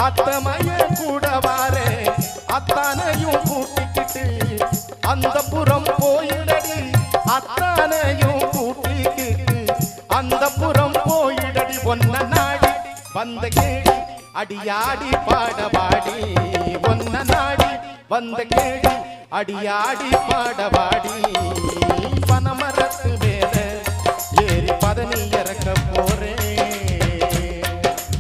அத்தமைய கூட வாரே அத்தானையும் கூட்டிக்கிட்டு அந்த புறம் போயிடடி அத்தானையும் கூட்டிக்கிட்டு அந்த புறம் போயிடடி ஒன்ன நாடி வந்த கேடி அடியாடி பாடபாடி ஒன்ன நாடி வந்த கேடி அடியாடி பாடபாடி பனமரத்து மேல ஏறி பதனி இறக்க போறேன்